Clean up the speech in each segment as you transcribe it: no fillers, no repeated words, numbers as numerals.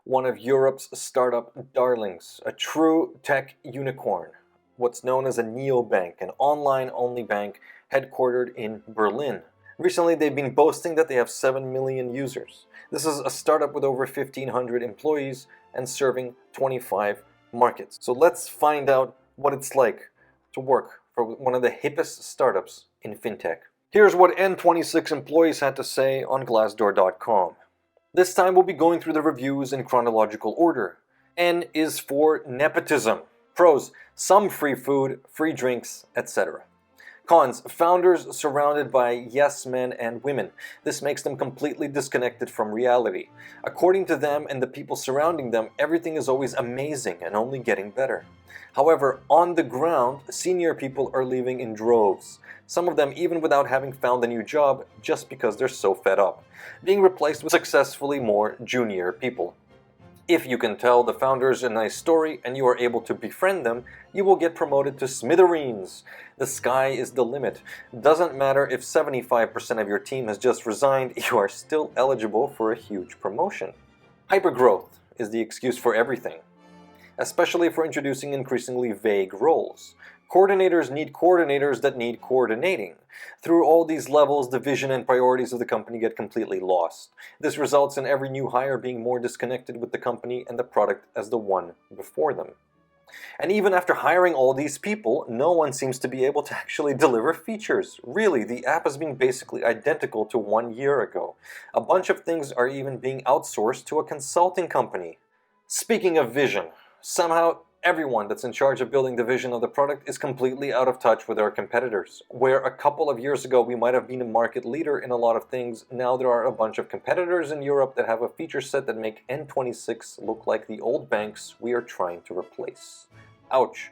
one of Europe's startup darlings, a true tech unicorn, what's known as a neobank, an online-only bank headquartered in Berlin. Recently, they've been boasting that they have 7 million users. This is a startup with over 1,500 employees and serving 25 markets. So let's find out what it's like to work for one of the hippest startups in fintech. Here's what N26 employees had to say on Glassdoor.com. This time we'll be going through the reviews in chronological order. N is for nepotism. Pros: some free food, free drinks, etc. Cons: founders surrounded by yes men and women. This makes them completely disconnected from reality. According to them and the people surrounding them, everything is always amazing and only getting better. However, on the ground, senior people are leaving in droves. Some of them even without having found a new job, just because they're so fed up, being replaced with successfully more junior people. If you can tell the founders a nice story and you are able to befriend them, you will get promoted to smithereens. The sky is the limit. Doesn't matter if 75% of your team has just resigned, you are still eligible for a huge promotion. Hypergrowth is the excuse for everything, especially for introducing increasingly vague roles. Coordinators need coordinators that need coordinating. Through all these levels, the vision and priorities of the company get completely lost. This results in every new hire being more disconnected with the company and the product as the one before them. And even after hiring all these people, no one seems to be able to actually deliver features. Really, the app has been basically identical to 1 year ago. A bunch of things are even being outsourced to a consulting company. Speaking of vision, somehow everyone that's in charge of building the vision of the product is completely out of touch with our competitors. Where a couple of years ago we might have been a market leader in a lot of things, now there are a bunch of competitors in Europe that have a feature set that make N26 look like the old banks we are trying to replace. Ouch.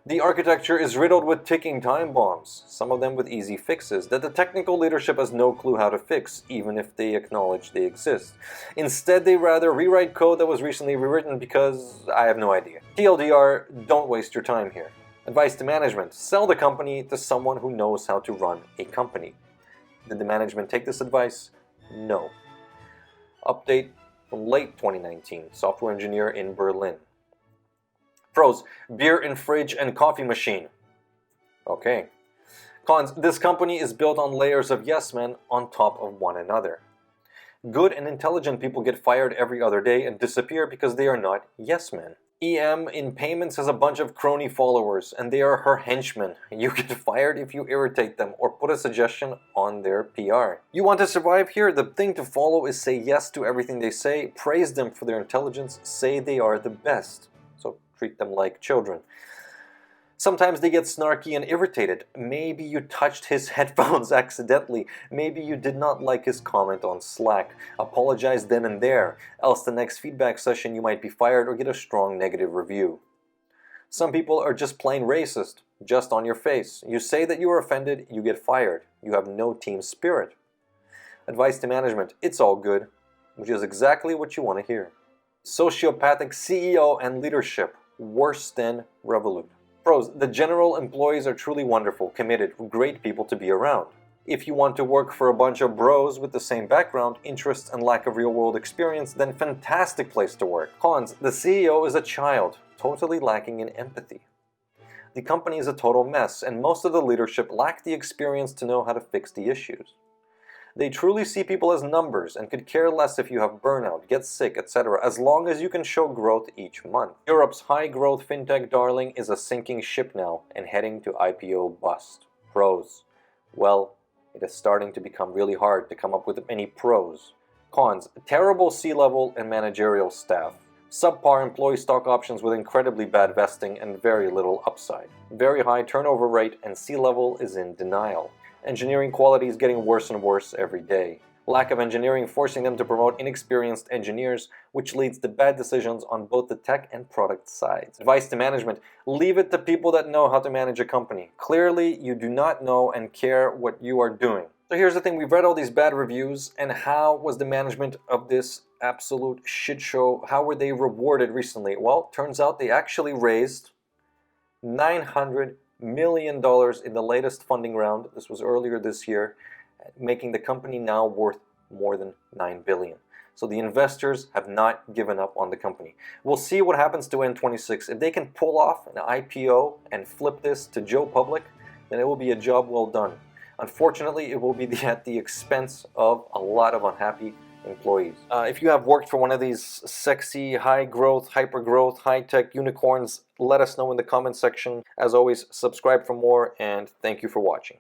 The architecture is riddled with ticking time bombs, some of them with easy fixes that the technical leadership has no clue how to fix, even if they acknowledge they exist. Instead, they rather rewrite code that was recently rewritten because I have no idea. TLDR, don't waste your time here. Advice to management: sell the company to someone who knows how to run a company. Did the management take this advice? No. Update from late 2019, software engineer in Berlin. Pros: beer in fridge and coffee machine. Okay. Cons: this company is built on layers of yes men on top of one another. Good and intelligent people get fired every other day and disappear because they are not yes men. EM in payments has a bunch of crony followers and they are her henchmen. You get fired if you irritate them or put a suggestion on their PR. You want to survive here? The thing to follow is say yes to everything they say, praise them for their intelligence, say they are the best. Treat them like children. Sometimes they get snarky and irritated. Maybe you touched his headphones accidentally. Maybe you did not like his comment on Slack. Apologize then and there, else the next feedback session you might be fired or get a strong negative review. Some people are just plain racist, just on your face. You say that you are offended, you get fired. You have no team spirit. Advice to management: it's all good, which is exactly what you want to hear. Sociopathic CEO and leadership. Worse than Revolut. Pros: the general employees are truly wonderful, committed, great people to be around. If you want to work for a bunch of bros with the same background, interests, and lack of real-world experience, then fantastic place to work. Cons: the CEO is a child, totally lacking in empathy. The company is a total mess, and most of the leadership lack the experience to know how to fix the issues. They truly see people as numbers and could care less if you have burnout, get sick, etc., as long as you can show growth each month. Europe's high-growth fintech darling is a sinking ship now and heading to IPO bust. Pros: well, it is starting to become really hard to come up with any pros. Cons: terrible C-level and managerial staff. Subpar employee stock options with incredibly bad vesting and very little upside. Very high turnover rate and C-level is in denial. Engineering quality is getting worse and worse every day. Lack of engineering forcing them to promote inexperienced engineers, which leads to bad decisions on both the tech and product sides. Advice to management: leave it to people that know how to manage a company. Clearly, you do not know and care what you are doing. So here's the thing, we've read all these bad reviews, and how was the management of this absolute shit show, how were they rewarded recently? Well, turns out they actually raised $900 million in the latest funding round. This was earlier this year, making the company now worth more than $9 billion. So the investors have not given up on the company. We'll see what happens to N26. If they can pull off an IPO and flip this to Joe Public, then it will be a job well done. Unfortunately, it will be at the expense of a lot of unhappy employees. If you have worked for one of these sexy, high-growth, hyper-growth, high-tech unicorns, let us know in the comment section. As always, subscribe for more, and thank you for watching.